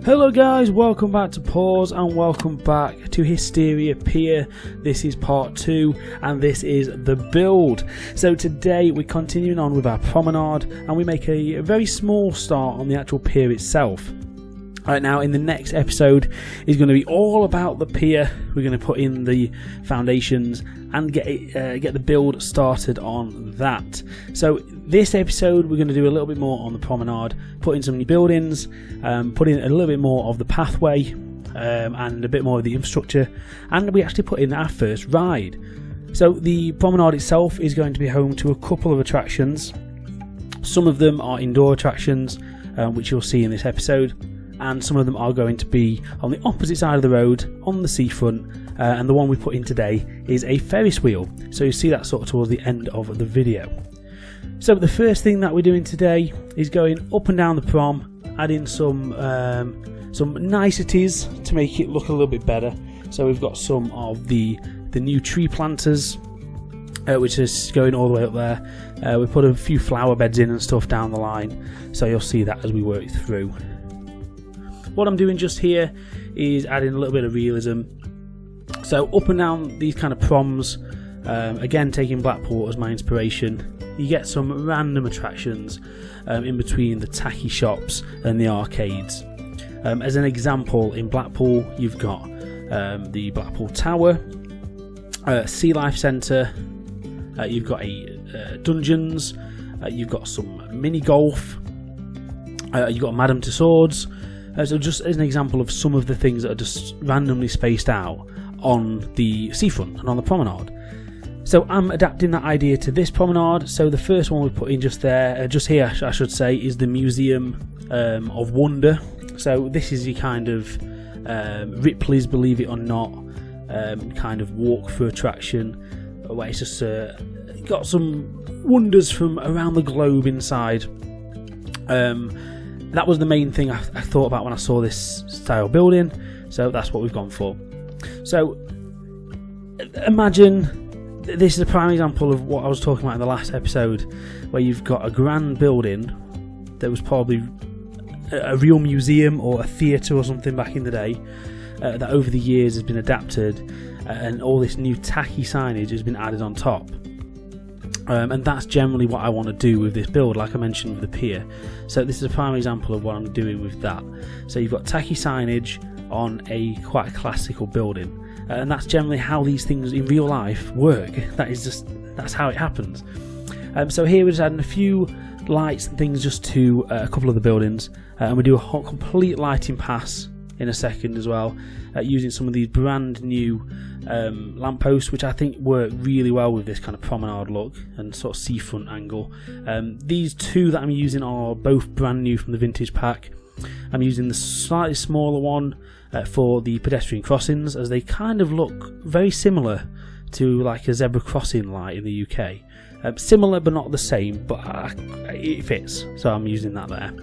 Hello guys, welcome back to Pause and welcome back to Hysteria Pier. This is part 2 and this is the build. So today we're continuing on with our promenade and we make a very small start on the actual pier itself. Right now, in the next episode is going to be all about the pier. We're going to put in the foundations and get the build started on that. So this episode we're going to do a little bit more on the promenade, put in some new buildings, put in a little bit more of the pathway and a bit more of the infrastructure, and we actually put in our first ride. So the promenade itself is going to be home to a couple of attractions. Some of them are indoor attractions, which you'll see in this episode, and some of them are going to be on the opposite side of the road on the seafront, and the one we put in today is a Ferris wheel, so you see that sort of towards the end of the video. So the first thing that we're doing today is going up and down the prom, adding some niceties to make it look a little bit better. So we've got some of the new tree planters, which is going all the way up there. We put a few flower beds in and stuff down the line, so you'll see that as we work through. What I'm doing just here is adding a little bit of realism. So up and down these kind of proms, again taking Blackpool as my inspiration, you get some random attractions in between the tacky shops and the arcades. As an example, in Blackpool you've got the Blackpool Tower, Sea Life Centre, you've got a Dungeons, you've got some mini golf, you've got Madame Tussauds. So just as an example of some of the things that are just randomly spaced out on the seafront and on the promenade. So I'm adapting that idea to this promenade. So the first one we put in just there, just here I should say, is the Museum of Wonder. So this is your kind of Ripley's Believe It or Not kind of walk through attraction, where it's just got some wonders from around the globe inside. That was the main thing I thought about when I saw this style building, so that's what we've gone for. So imagine this is a prime example of what I was talking about in the last episode, where you've got a grand building that was probably a real museum or a theatre or something back in the day, that over the years has been adapted, and all this new tacky signage has been added on top. And that's generally what I want to do with this build, like I mentioned with the pier. So this is a prime example of what I'm doing with that. So you've got tacky signage on quite a classical building, and that's generally how these things in real life work. That's how it happens. So here we're just adding a few lights and things just to a couple of the buildings, and we do a complete lighting pass in a second as well, using some of these brand new lampposts, which I think work really well with this kind of promenade look and sort of seafront angle. These two that I'm using are both brand new from the vintage pack. I'm using the slightly smaller one for the pedestrian crossings, as they kind of look very similar to like a zebra crossing light in the UK. Similar but not the same, but it fits, so I'm using that there.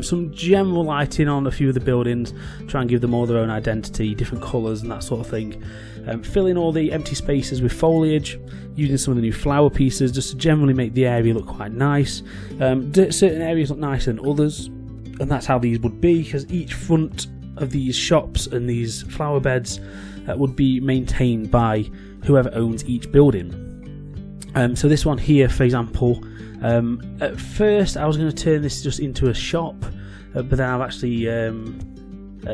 Some general lighting on a few of the buildings, try and give them all their own identity, different colours and that sort of thing. Filling all the empty spaces with foliage, using some of the new flower pieces just to generally make the area look quite nice. Certain areas look nicer than others, and that's how these would be, because each front of these shops and these flower beds would be maintained by whoever owns each building. So this one here, for example, at first I was going to turn this just into a shop, but then I've actually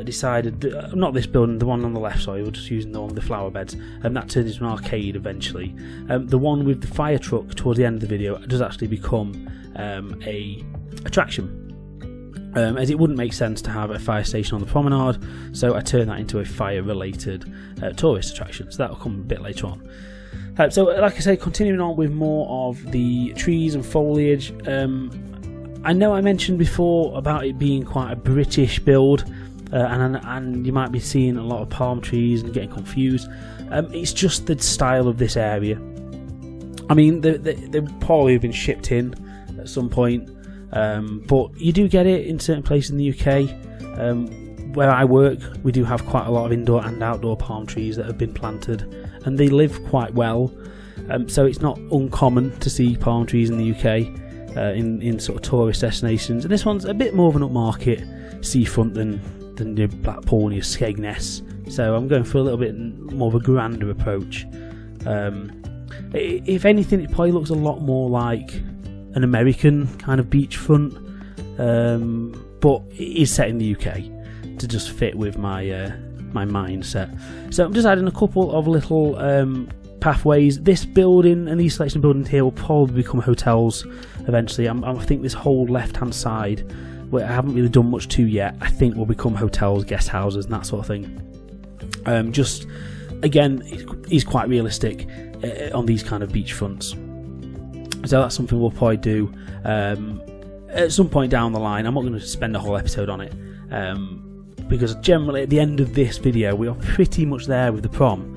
decided, not this building, the one on the left, sorry, we're just using the one with the flower beds, and that turns into an arcade eventually. The one with the fire truck towards the end of the video does actually become a attraction, as it wouldn't make sense to have a fire station on the promenade, so I turned that into a fire related tourist attraction, so that will come a bit later on. So like I say, continuing on with more of the trees and foliage. I know I mentioned before about it being quite a British build, and you might be seeing a lot of palm trees and getting confused. It's just the style of this area. I mean, they probably have been shipped in at some point, but you do get it in certain places in the UK. Where I work, we do have quite a lot of indoor and outdoor palm trees that have been planted, and they live quite well, so it's not uncommon to see palm trees in the UK. in sort of tourist destinations, and this one's a bit more of an upmarket seafront than your Blackpool and your Skegness. So I'm going for a little bit more of a grander approach. If anything, it probably looks a lot more like an American kind of beachfront, but it is set in the UK to just fit with my my mindset. So I'm just adding a couple of little pathways. This building and these selection buildings here will probably become hotels eventually. I think this whole left hand side, where I haven't really done much to yet, I think will become hotels, guest houses and that sort of thing. Just again, it's quite realistic on these kind of beachfronts, so that's something we'll probably do at some point down the line. I'm not going to spend a whole episode on it, because generally at the end of this video we are pretty much there with the prom.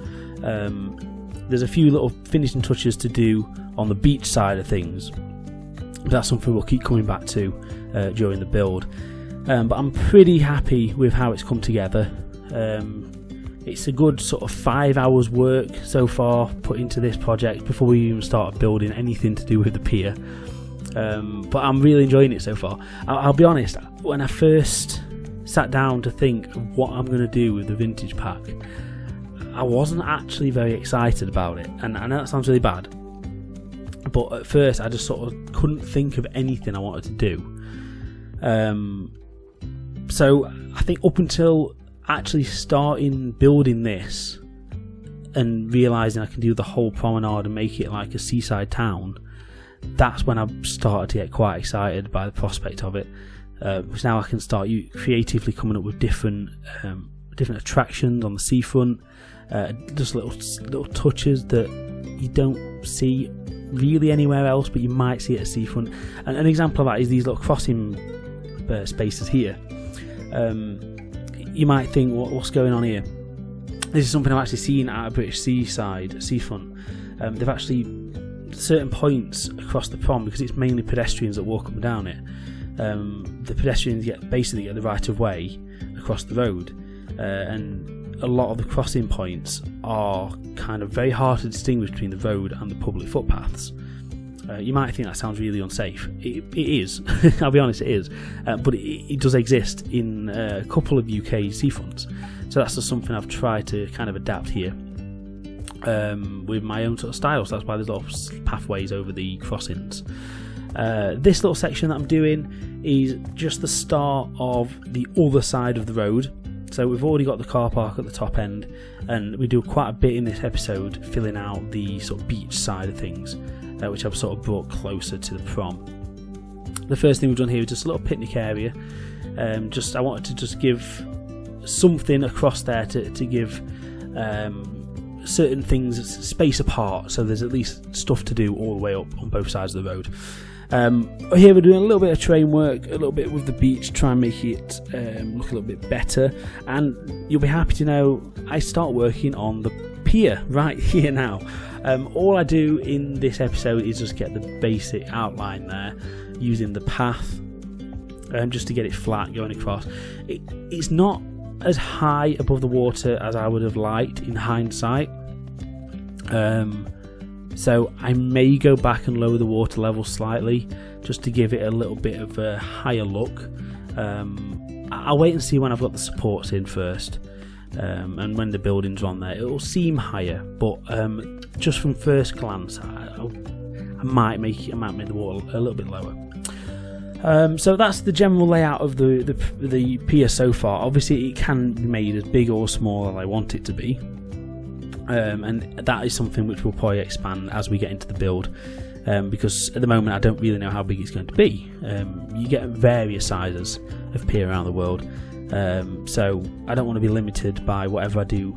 There's a few little finishing touches to do on the beach side of things, but that's something we'll keep coming back to during the build. But I'm pretty happy with how it's come together. It's a good sort of 5 hours work so far put into this project before we even start building anything to do with the pier. But I'm really enjoying it so far. I'll be honest, when I first sat down to think of what I'm going to do with the vintage pack, I wasn't actually very excited about it, and I know that sounds really bad, but at first I just sort of couldn't think of anything I wanted to do. So I think up until actually starting building this and realising I can do the whole promenade and make it like a seaside town, that's when I started to get quite excited by the prospect of it. Because now I can start creatively coming up with different attractions on the seafront, just little touches that you don't see really anywhere else, but you might see it at seafront. And an example of that is these little crossing spaces here. You might think, what's going on here? This is something I've actually seen at a British seafront. They've actually certain points across the prom, because it's mainly pedestrians that walk up and down it. The pedestrians get the right of way across the road, and a lot of the crossing points are kind of very hard to distinguish between the road and the public footpaths. You might think that sounds really unsafe. It is. I'll be honest, it is. But it does exist in a couple of UK seafronts. So that's just something I've tried to kind of adapt here with my own sort of style. So that's why there's little pathways over the crossings. This little section that I'm doing is just the start of the other side of the road. So we've already got the car park at the top end, and we do quite a bit in this episode filling out the sort of beach side of things, which I've sort of brought closer to the prom. The first thing we've done here is just a little picnic area. I wanted to just give something across there to give certain things space apart, so there's at least stuff to do all the way up on both sides of the road. Here we're doing a little bit of terrain work, a little bit with the beach, try and make it look a little bit better, and you'll be happy to know I start working on the pier right here now. All I do in this episode is just get the basic outline there using the path, just to get it flat going across. It's not as high above the water as I would have liked in hindsight, so I may go back and lower the water level slightly just to give it a little bit of a higher look. I'll wait and see when I've got the supports in first, and when the buildings are on there. It will seem higher, but just from first glance I might make the water a little bit lower. So that's the general layout of the pier so far. Obviously it can be made as big or small as I want it to be. And that is something which we'll probably expand as we get into the build, because at the moment I don't really know how big it's going to be. You get various sizes of pier around the world, so I don't want to be limited by whatever I do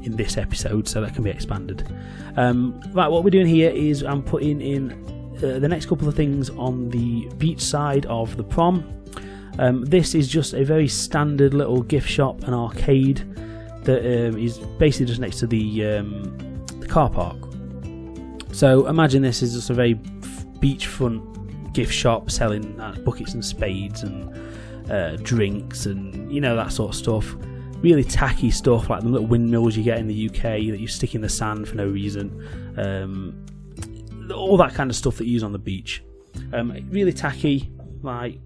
in this episode, so that can be expanded. Right, what we're doing here is I'm putting in the next couple of things on the beach side of the prom. This is just a very standard little gift shop and arcade that is basically just next to the car park. So imagine this is just a very beachfront gift shop selling buckets and spades and drinks and that sort of stuff. Really tacky stuff like the little windmills you get in the UK that you stick in the sand for no reason. All that kind of stuff that you use on the beach. Really tacky, like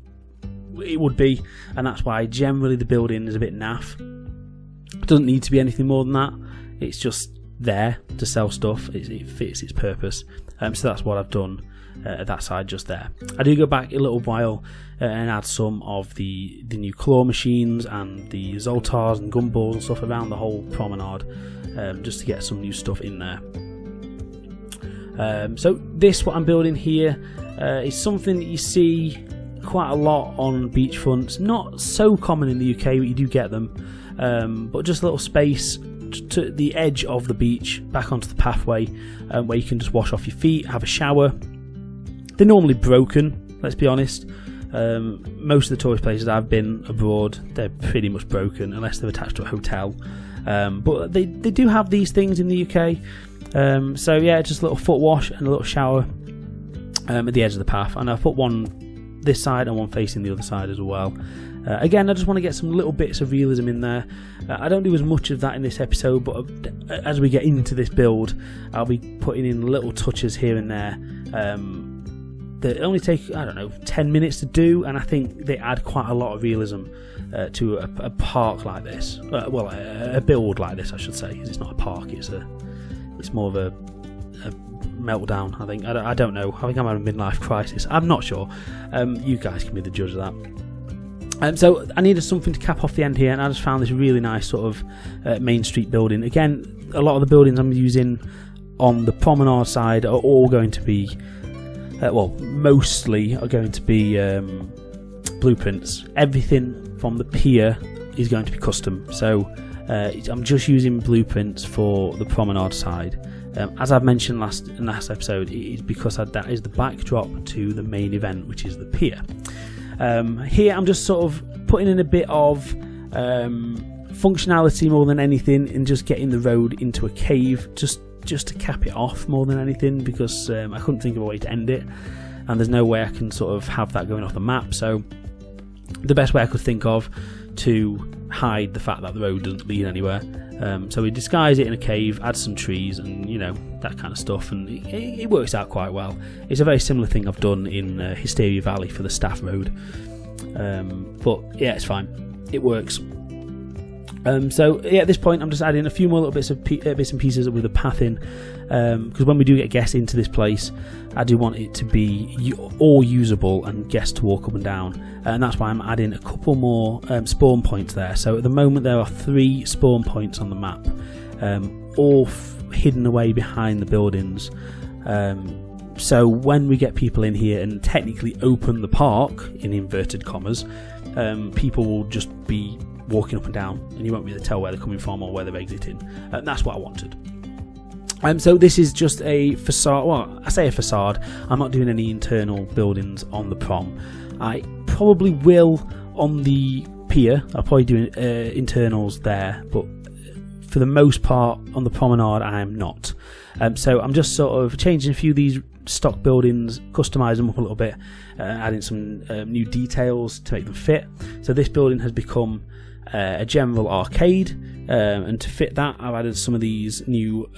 it would be, and that's why generally the building is a bit naff. It doesn't need to be anything more than that. It's just there to sell stuff. It fits its purpose. So that's what I've done at that side just there. I do go back a little while and add some of the new claw machines and the Zoltars and gumballs and stuff around the whole promenade, just to get some new stuff in there. So what I'm building here is something that you see quite a lot on beachfronts. Not so common in the UK, but you do get them. But just a little space to the edge of the beach, back onto the pathway, where you can just wash off your feet, have a shower. They're normally broken, let's be honest. Most of the tourist places I've been abroad, they're pretty much broken unless they're attached to a hotel. But they do have these things in the UK. So yeah, just a little foot wash and a little shower at the edge of the path. And I've put one this side and one facing the other side as well. Again, I just want to get some little bits of realism in there. I don't do as much of that in this episode, but as we get into this build, I'll be putting in little touches here and there that only take, 10 minutes to do, and I think they add quite a lot of realism to a park like this. A build like this, I should say, because it's not a park, it's more of a meltdown, I think. I don't know. I think I'm having a midlife crisis. I'm not sure. You guys can be the judge of that. So I needed something to cap off the end here, and I just found this really nice sort of main street building. Again, a lot of the buildings I'm using on the promenade side are all going to be, mostly are going to be blueprints. Everything from the pier is going to be custom. So I'm just using blueprints for the promenade side. As I've mentioned in last episode, it is because that is the backdrop to the main event, which is the pier. Here I'm just sort of putting in a bit of functionality more than anything, and just getting the road into a cave, just to cap it off more than anything, because I couldn't think of a way to end it, and there's no way I can sort of have that going off the map. So the best way I could think of to hide the fact that the road doesn't lead anywhere, so we disguise it in a cave, add some trees and that kind of stuff, and it works out quite well. It's a very similar thing I've done in Hysteria Valley for the staff road, but yeah, it's fine, it works. So yeah, at this point I'm just adding a few more little bits and pieces with the path in, because when we do get guests into this place, I do want it to be all usable and guests to walk up and down, and that's why I'm adding a couple more spawn points there. So at the moment there are 3 spawn points on the map, all hidden away behind the buildings. So when we get people in here and technically open the park, in inverted commas, people will just be walking up and down, and you won't be able to tell where they're coming from or where they're exiting. That's what I wanted. So this is just a facade. Well, I say a facade. I'm not doing any internal buildings on the prom. I probably will on the pier. I'll probably do internals there, but for the most part on the promenade I am not. So I'm just sort of changing a few of these stock buildings, customising them up a little bit, adding some new details to make them fit. So this building has become a general arcade, and to fit that I've added some of these new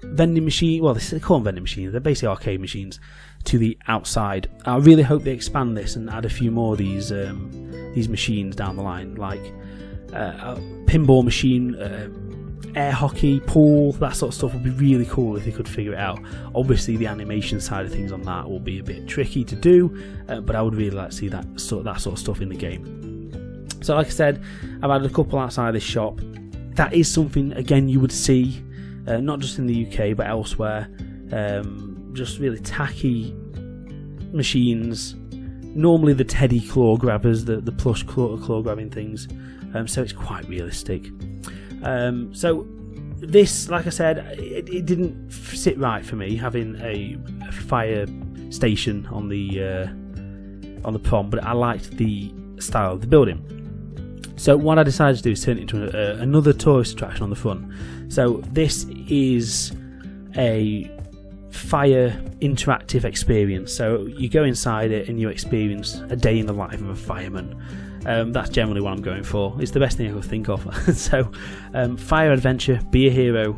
vending machines. Well, they call them vending machines, they're basically arcade machines, to the outside. I really hope they expand this and add a few more of these machines down the line, like a pinball machine, air hockey, pool, that sort of stuff would be really cool if they could figure it out. Obviously the animation side of things on that will be a bit tricky to do, but I would really like to see that sort of stuff in the game. So like I said, I've added a couple outside this shop. That is something, again, you would see, not just in the UK but elsewhere. Just really tacky machines. Normally the teddy claw grabbers, the plush claw grabbing things. So it's quite realistic. So this, like I said, it didn't sit right for me having a fire station on the prom, but I liked the style of the building. So what I decided to do is turn it into another tourist attraction on the front. So this is a fire interactive experience. So you go inside it and you experience a day in the life of a fireman. That's generally what I'm going for. It's the best thing I could think of. So fire adventure, be a hero,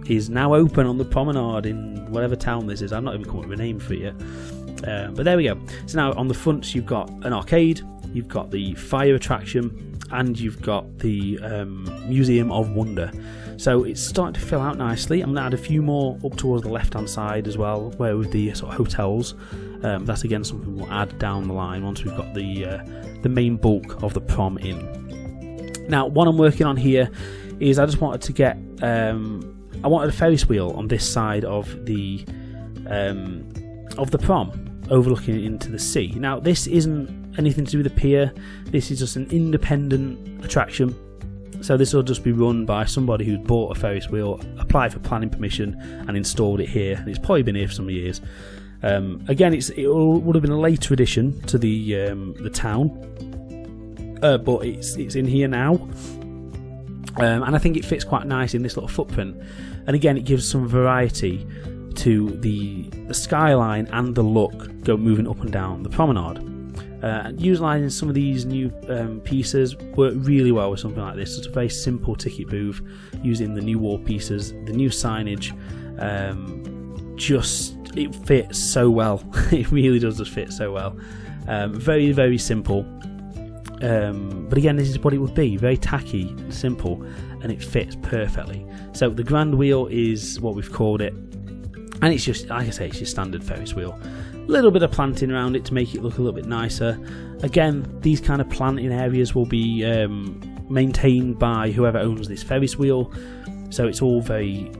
is now open on the Promenade in whatever town this is. I've not even come up with a name for it yet. But there we go. So now on the front you've got an arcade, you've got the fire attraction, and you've got the Museum of Wonder. So it's starting to fill out nicely. I'm going to add a few more up towards the left hand side as well, where with the sort of hotels. That's again something we'll add down the line once we've got the main bulk of the Prom in. Now what I'm working on here is I just wanted to get I wanted a Ferris wheel on this side of the Prom, overlooking into the sea. Now this isn't anything to do with the pier, this is just an independent attraction, so this will just be run by somebody who's bought a Ferris wheel, applied for planning permission and installed it here, and it's probably been here for some years. Again, it would have been a later addition to the town, but it's in here now, and I think it fits quite nice in this little footprint, and again it gives some variety to the skyline and the look moving up and down the Promenade. Utilising some of these new pieces work really well with something like this. It's a very simple ticket booth using the new wall pieces, the new signage. It fits so well. It really does just fit so well. Very, very simple. But again, this is what it would be. Very tacky, simple, and it fits perfectly. So the Grand Wheel is what we've called it. And it's just, like I say, it's your standard Ferris wheel. A little bit of planting around it to make it look a little bit nicer. Again, these kind of planting areas will be maintained by whoever owns this Ferris wheel. So it's all very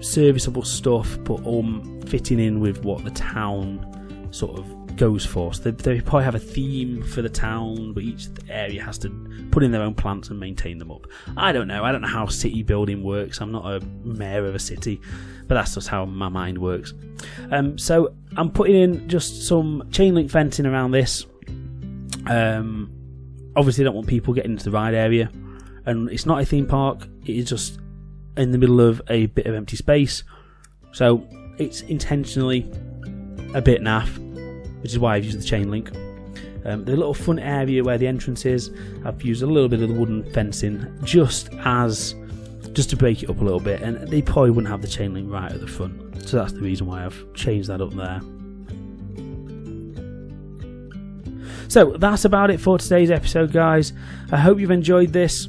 serviceable stuff, but all fitting in with what the town sort of goes for. So they probably have a theme for the town, but each area has to put in their own plants and maintain them up. I don't know how city building works. I'm not a mayor of a city, but that's just how my mind works. So I'm putting in just some chain link fencing around this. Obviously don't want people getting into the ride area, and it's not a theme park, it is just in the middle of a bit of empty space, so it's intentionally a bit naff, which is why I've used the chain link. The little front area where the entrance is, I've used a little bit of the wooden fencing just to break it up a little bit, and they probably wouldn't have the chain link right at the front, so that's the reason why I've changed that up there. So that's about it for today's episode, guys. I hope you've enjoyed this.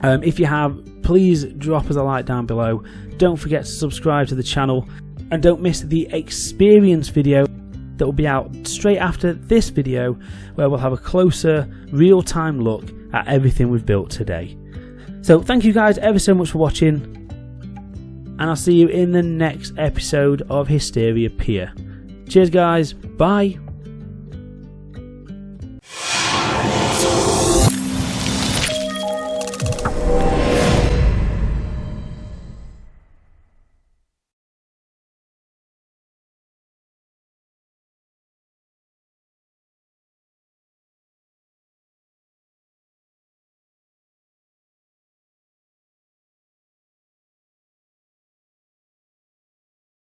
If you have, please drop us a like down below. Don't forget to subscribe to the channel, and don't miss the experience video that will be out straight after this video, where we'll have a closer real-time look at everything we've built today. So thank you guys ever so much for watching, and I'll see you in the next episode of Hysteria Pier. Cheers guys, bye.